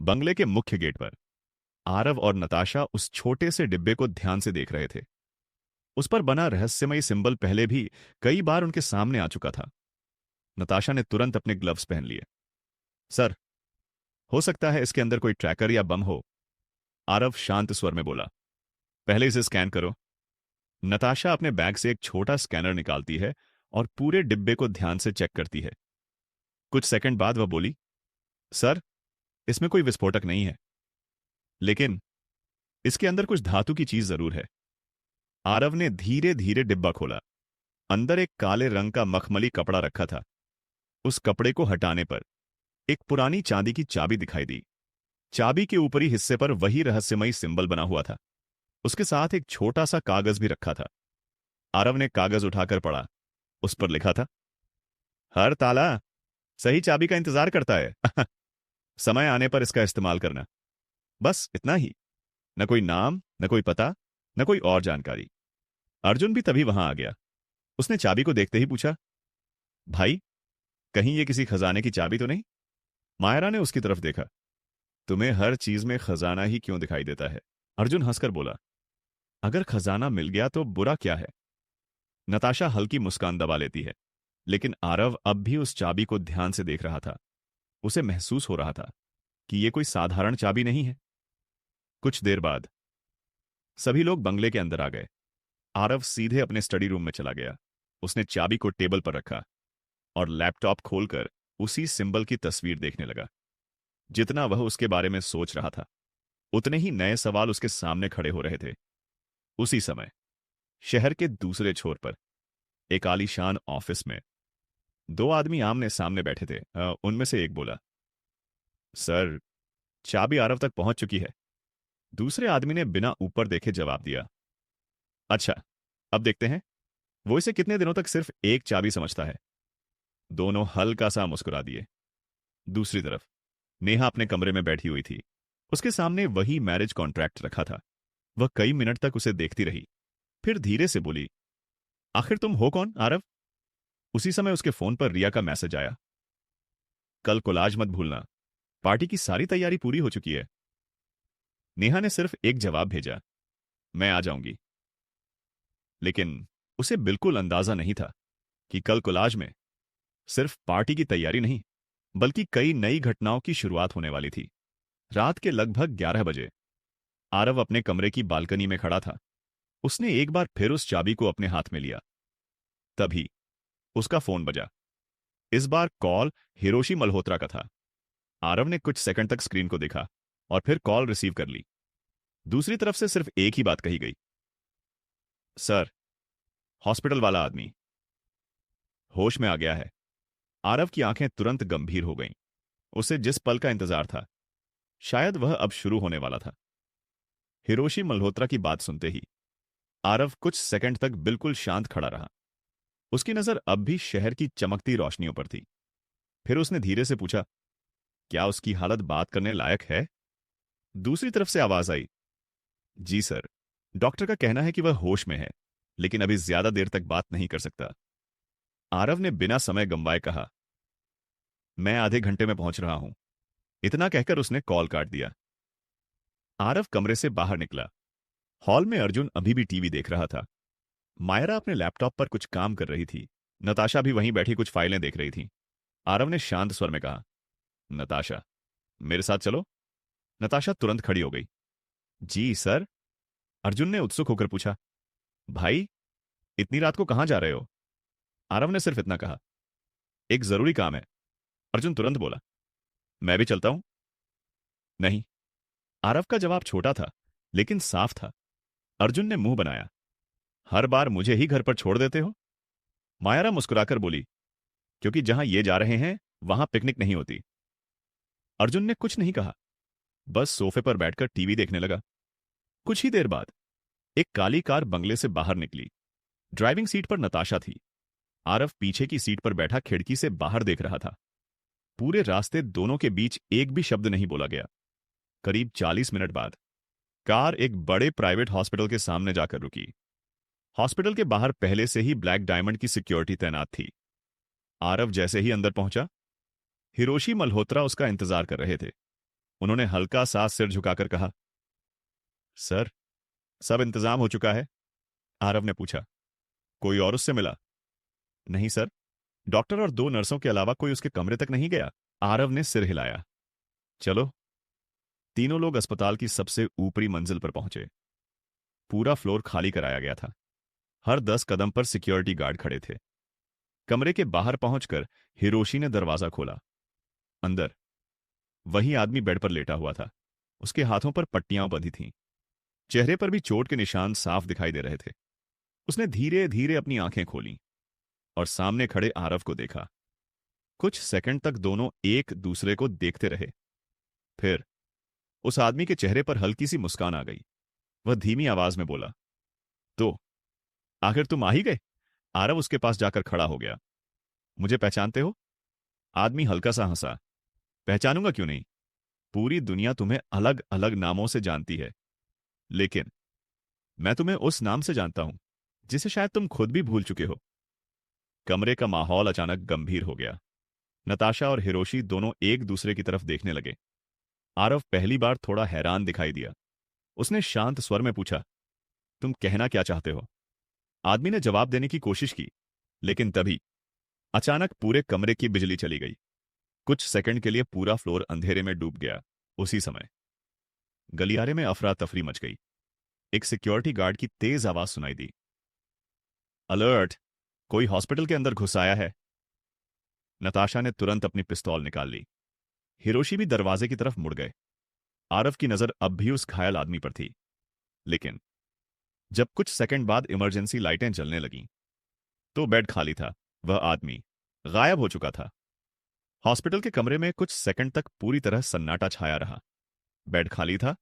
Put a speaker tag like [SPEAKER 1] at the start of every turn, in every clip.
[SPEAKER 1] बंगले के मुख्य गेट पर आरव और नताशा उस छोटे से डिब्बे को ध्यान से देख रहे थे। उस पर बना रहस्यमयी सिंबल पहले भी कई बार उनके सामने आ चुका था। नताशा ने तुरंत अपने ग्लव्स पहन लिए। सर, हो सकता है इसके अंदर कोई ट्रैकर या बम हो, आरव शांत स्वर में बोला। पहले इसे स्कैन करो। नताशा अपने बैग से एक छोटा स्कैनर निकालती है और पूरे डिब्बे को ध्यान से चेक करती है। कुछ सेकंड बाद वह बोली, सर, इसमें कोई विस्फोटक नहीं है, लेकिन इसके अंदर कुछ धातु की चीज जरूर है। आरव ने धीरे धीरे डिब्बा खोला। अंदर एक काले रंग का मखमली कपड़ा रखा था। उस कपड़े को हटाने पर एक पुरानी चांदी की चाबी दिखाई दी। चाबी के ऊपरी हिस्से पर वही रहस्यमयी सिंबल बना हुआ था। उसके साथ एक छोटा सा कागज भी रखा था। आरव ने कागज उठाकर पढ़ा। उस पर लिखा था, हर ताला सही चाबी का इंतजार करता है। समय आने पर इसका इस्तेमाल करना। बस इतना ही। न कोई नाम, न कोई पता, न कोई और जानकारी। अर्जुन भी तभी वहां आ गया। उसने चाबी को देखते ही पूछा, भाई, कहीं ये किसी खजाने की चाबी तो नहीं? मायरा ने उसकी तरफ देखा। तुम्हें हर चीज में खजाना ही क्यों दिखाई देता है? अर्जुन हंसकर बोला, अगर खजाना मिल गया तो बुरा क्या है? नताशा हल्की मुस्कान दबा लेती है, लेकिन आरव अब भी उस चाबी को ध्यान से देख रहा था। उसे महसूस हो रहा था कि यह कोई साधारण चाबी नहीं है। कुछ देर बाद सभी लोग बंगले के अंदर आ गए। आरव सीधे अपने स्टडी रूम में चला गया। उसने चाबी को टेबल पर रखा और लैपटॉप खोलकर उसी सिंबल की तस्वीर देखने लगा। जितना वह उसके बारे में सोच रहा था, उतने ही नए सवाल उसके सामने खड़े हो रहे थे। उसी समय शहर के दूसरे छोर पर एक आलीशान ऑफिस में दो आदमी आमने सामने बैठे थे। उनमें से एक बोला, सर, चाबी आरव तक पहुंच चुकी है। दूसरे आदमी ने बिना ऊपर देखे जवाब दिया, अच्छा, अब देखते हैं वो इसे कितने दिनों तक सिर्फ एक चाबी समझता है। दोनों हल्का सा मुस्कुरा दिए। दूसरी तरफ नेहा अपने कमरे में बैठी हुई थी। उसके सामने वही मैरिज कॉन्ट्रैक्ट रखा था। वह कई मिनट तक उसे देखती रही, फिर धीरे से बोली, आखिर तुम हो कौन, आरव? उसी समय उसके फोन पर रिया का मैसेज आया, कल कोलाज मत भूलना, पार्टी की सारी तैयारी पूरी हो चुकी है। नेहा ने सिर्फ एक जवाब भेजा, मैं आ जाऊंगी। लेकिन उसे बिल्कुल अंदाजा नहीं था कि कल कोलाज में सिर्फ पार्टी की तैयारी नहीं, बल्कि कई नई घटनाओं की शुरुआत होने वाली थी। रात के लगभग 11 बजे आरव अपने कमरे की बालकनी में खड़ा था। उसने एक बार फिर उस चाबी को अपने हाथ में लिया। तभी उसका फोन बजा। इस बार कॉल हिरोशी मल्होत्रा का था। आरव ने कुछ सेकंड तक स्क्रीन को देखा और फिर कॉल रिसीव कर ली। दूसरी तरफ से सिर्फ एक ही बात कही गई, सर, हॉस्पिटल वाला आदमी होश में आ गया है। आरव की आंखें तुरंत गंभीर हो गईं। उसे जिस पल का इंतजार था, शायद वह अब शुरू होने वाला था। हिरोशी मल्होत्रा की बात सुनते ही आरव कुछ सेकंड तक बिल्कुल शांत खड़ा रहा। उसकी नजर अब भी शहर की चमकती रोशनियों पर थी। फिर उसने धीरे से पूछा, क्या उसकी हालत बात करने लायक है? दूसरी तरफ से आवाज आई, जी सर, डॉक्टर का कहना है कि वह होश में है, लेकिन अभी ज्यादा देर तक बात नहीं कर सकता। आरव ने बिना समय गंवाए कहा, मैं आधे घंटे में पहुंच रहा हूं। इतना कहकर उसने कॉल काट दिया। आरव कमरे से बाहर निकला। हॉल में अर्जुन अभी भी टीवी देख रहा था। मायरा अपने लैपटॉप पर कुछ काम कर रही थी। नताशा भी वहीं बैठी कुछ फाइलें देख रही थी। आरव ने शांत स्वर में कहा, नताशा, मेरे साथ चलो। नताशा तुरंत खड़ी हो गई। जी सर। अर्जुन ने उत्सुक होकर पूछा, भाई, इतनी रात को कहां जा रहे हो? आरव ने सिर्फ इतना कहा, एक जरूरी काम है। अर्जुन तुरंत बोला, मैं भी चलता हूं। नहीं। आरव का जवाब छोटा था, लेकिन साफ था। अर्जुन ने मुंह बनाया, हर बार मुझे ही घर पर छोड़ देते हो? मायरा मुस्कुराकर बोली, क्योंकि जहां ये जा रहे हैं वहां पिकनिक नहीं होती। अर्जुन ने कुछ नहीं कहा, बस सोफे पर बैठकर टीवी देखने लगा। कुछ ही देर बाद एक काली कार बंगले से बाहर निकली। ड्राइविंग सीट पर नताशा थी। आरव पीछे की सीट पर बैठा खिड़की से बाहर देख रहा था। पूरे रास्ते दोनों के बीच एक भी शब्द नहीं बोला गया। करीब 40 मिनट बाद कार एक बड़े प्राइवेट हॉस्पिटल के सामने जाकर रुकी। हॉस्पिटल के बाहर पहले से ही ब्लैक डायमंड की सिक्योरिटी तैनात थी। आरव जैसे ही अंदर पहुंचा, हिरोशी मल्होत्रा उसका इंतजार कर रहे थे। उन्होंने हल्का सा सिर झुकाकर कहा, सर, सब इंतजाम हो चुका है? आरव ने पूछा। कोई और उससे मिला? नहीं सर, डॉक्टर और दो नर्सों के अलावा कोई उसके कमरे तक नहीं गया। आरव ने सिर हिलाया। चलो। तीनों लोग अस्पताल की सबसे ऊपरी मंजिल पर पहुंचे। पूरा फ्लोर खाली कराया गया था। हर 10 कदम पर सिक्योरिटी गार्ड खड़े थे। कमरे के बाहर पहुंचकर हिरोशी ने दरवाजा खोला। अंदर वही आदमी बेड पर लेटा हुआ था। उसके हाथों पर पट्टियां बंधी थीं। चेहरे पर भी चोट के निशान साफ दिखाई दे रहे थे। उसने धीरे धीरे अपनी आंखें खोलीं और सामने खड़े आरव को देखा। कुछ सेकंड तक दोनों एक दूसरे को देखते रहे। फिर उस आदमी के चेहरे पर हल्की सी मुस्कान आ गई। वह धीमी आवाज में बोला, तो आखिर तुम आ ही गए? आरव उसके पास जाकर खड़ा हो गया। मुझे पहचानते हो? आदमी हल्का सा हंसा। पहचानूंगा क्यों नहीं? पूरी दुनिया तुम्हें अलग अलग नामों से जानती है, लेकिन मैं तुम्हें उस नाम से जानता हूं जिसे शायद तुम खुद भी भूल चुके हो। कमरे का माहौल अचानक गंभीर हो गया। नताशा और हिरोशी दोनों एक दूसरे की तरफ देखने लगे। आरव पहली बार थोड़ा हैरान दिखाई दिया। उसने शांत स्वर में पूछा, तुम कहना क्या चाहते हो? आदमी ने जवाब देने की कोशिश की, लेकिन तभी अचानक पूरे कमरे की बिजली चली गई। कुछ सेकंड के लिए पूरा फ्लोर अंधेरे में डूब गया। उसी समय गलियारे में अफरा तफरी मच गई। एक सिक्योरिटी गार्ड की तेज आवाज सुनाई दी, अलर्ट, कोई हॉस्पिटल के अंदर घुस आया है। नताशा ने तुरंत अपनी पिस्तौल निकाल ली। हिरोशी भी दरवाजे की तरफ मुड़ गए। आरव की नजर अब भी उस घायल आदमी पर थी, लेकिन जब कुछ सेकंड बाद इमरजेंसी लाइटें जलने लगीं, तो बेड खाली था। वह आदमी गायब हो चुका था। हॉस्पिटल के कमरे में कुछ सेकंड तक पूरी तरह सन्नाटा छाया रहा। बेड खाली था।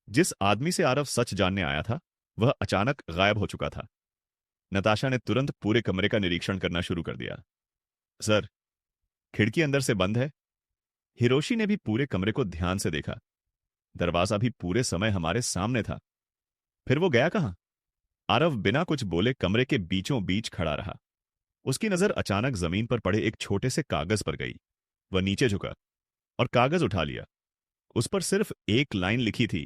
[SPEAKER 1] जिस आदमी से आरव सच जानने आया था, वह अचानक गायब हो चुका था। नताशा ने तुरंत पूरे कमरे का निरीक्षण करना शुरू कर दिया। सर, खिड़की अंदर से बंद है। हिरोशी ने भी पूरे कमरे को ध्यान से देखा। दरवाजा भी पूरे समय हमारे सामने था। फिर वो गया कहां? आरव बिना कुछ बोले कमरे के बीचों बीच खड़ा रहा। उसकी नजर अचानक जमीन पर पड़े एक छोटे से कागज पर गई। वह नीचे झुका और कागज उठा लिया। उस पर सिर्फ एक लाइन लिखी थी,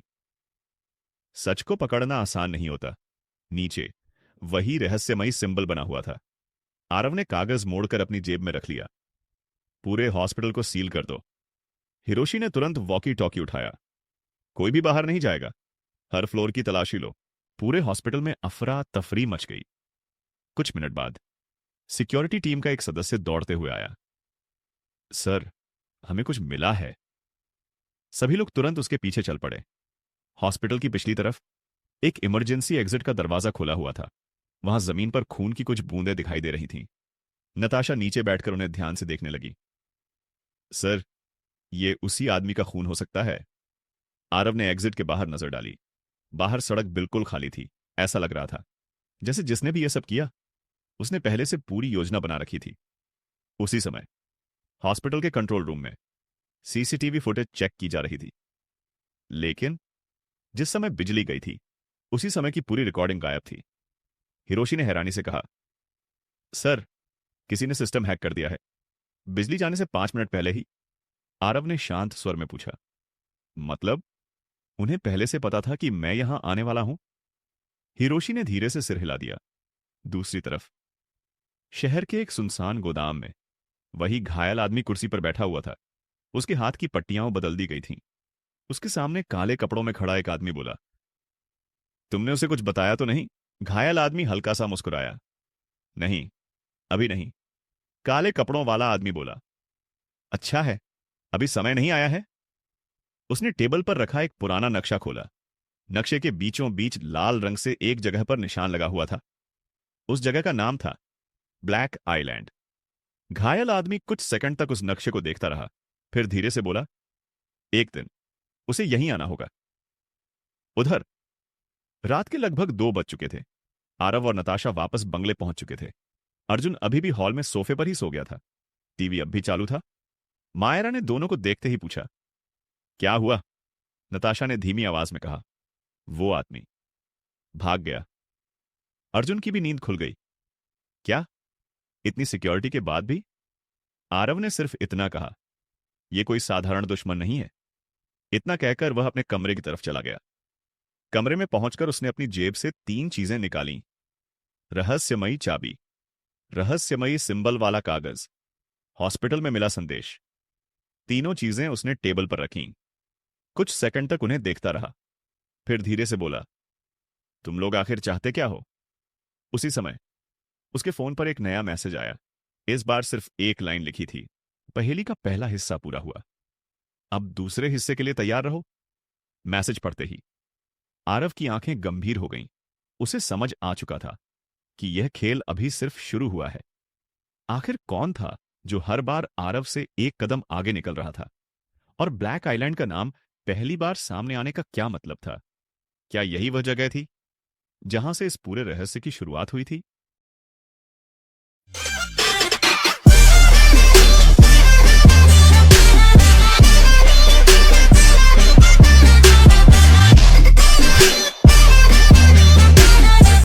[SPEAKER 1] सच को पकड़ना आसान नहीं होता। नीचे वही रहस्यमयी सिंबल बना हुआ था। आरव ने कागज मोड़कर अपनी जेब में रख लिया। पूरे हॉस्पिटल को सील कर दो। हिरोशी ने तुरंत वॉकी टॉकी उठाया। कोई भी बाहर नहीं जाएगा। हर फ्लोर की तलाशी लो। पूरे हॉस्पिटल में अफरा तफरी मच गई। कुछ मिनट बाद सिक्योरिटी टीम का एक सदस्य दौड़ते हुए आया। सर, हमें कुछ मिला है। सभी लोग तुरंत उसके पीछे चल पड़े। हॉस्पिटल की पिछली तरफ एक इमरजेंसी एग्जिट का दरवाजा खुला हुआ था। वहां जमीन पर खून की कुछ बूंदें दिखाई दे रही थीं। नताशा नीचे बैठकर उन्हें ध्यान से देखने लगी। सर, ये उसी आदमी का खून हो सकता है। आरव ने एग्जिट के बाहर नजर डाली। बाहर सड़क बिल्कुल खाली थी। ऐसा लग रहा था जैसे जिसने भी यह सब किया, उसने पहले से पूरी योजना बना रखी थी। उसी समय हॉस्पिटल के कंट्रोल रूम में सीसीटीवी फुटेज चेक की जा रही थी, लेकिन जिस समय बिजली गई थी, उसी समय की पूरी रिकॉर्डिंग गायब थी। हिरोशी ने हैरानी से कहा, सर, किसी ने सिस्टम हैक कर दिया है। बिजली जाने से 5 मिनट पहले ही। आरव ने शांत स्वर में पूछा, मतलब उन्हें पहले से पता था कि मैं यहां आने वाला हूं? हिरोशी ने धीरे से सिर हिला दिया। दूसरी तरफ शहर के एक सुनसान गोदाम में वही घायल आदमी कुर्सी पर बैठा हुआ था। उसके हाथ की पट्टियां बदल दी गई थीं। उसके सामने काले कपड़ों में खड़ा एक आदमी बोला, तुमने उसे कुछ बताया तो नहीं? घायल आदमी हल्का सा मुस्कुराया। नहीं, अभी नहीं। काले कपड़ों वाला आदमी बोला, अच्छा है, अभी समय नहीं आया है। उसने टेबल पर रखा एक पुराना नक्शा खोला। नक्शे के बीचों बीच लाल रंग से एक जगह पर निशान लगा हुआ था। उस जगह का नाम था ब्लैक आइलैंड। घायल आदमी कुछ सेकंड तक उस नक्शे को देखता रहा, फिर धीरे से बोला, एक दिन उसे यहीं आना होगा। उधर रात के लगभग 2 बज चुके थे। आरव और नताशा वापस बंगले पहुंच चुके थे। अर्जुन अभी भी हॉल में सोफे पर ही सो गया था। टीवी अब भी चालू था। मायरा ने दोनों को देखते ही पूछा, क्या हुआ? नताशा ने धीमी आवाज में कहा, वो आदमी भाग गया। अर्जुन की भी नींद खुल गई। क्या? इतनी सिक्योरिटी के बाद भी? आरव ने सिर्फ इतना कहा, यह कोई साधारण दुश्मन नहीं है। इतना कहकर वह अपने कमरे की तरफ चला गया। कमरे में पहुंचकर उसने अपनी जेब से 3 चीजें निकालीं। रहस्यमयी चाबी, रहस्यमयी सिंबल वाला कागज, हॉस्पिटल में मिला संदेश। तीनों चीजें उसने टेबल पर रखीं। कुछ सेकंड तक उन्हें देखता रहा, फिर धीरे से बोला, तुम लोग आखिर चाहते क्या हो? उसी समय उसके फोन पर एक नया मैसेज आया। इस बार सिर्फ एक लाइन लिखी थी। पहेली का पहला हिस्सा पूरा हुआ, अब दूसरे हिस्से के लिए तैयार रहो। मैसेज पढ़ते ही आरव की आंखें गंभीर हो गईं। उसे समझ आ चुका था कि यह खेल अभी सिर्फ शुरू हुआ है। आखिर कौन था जो हर बार आरव से एक कदम आगे निकल रहा था? और ब्लैक आइलैंड का नाम पहली बार सामने आने का क्या मतलब था? क्या यही वह जगह थी जहां से इस पूरे रहस्य की शुरुआत हुई थी?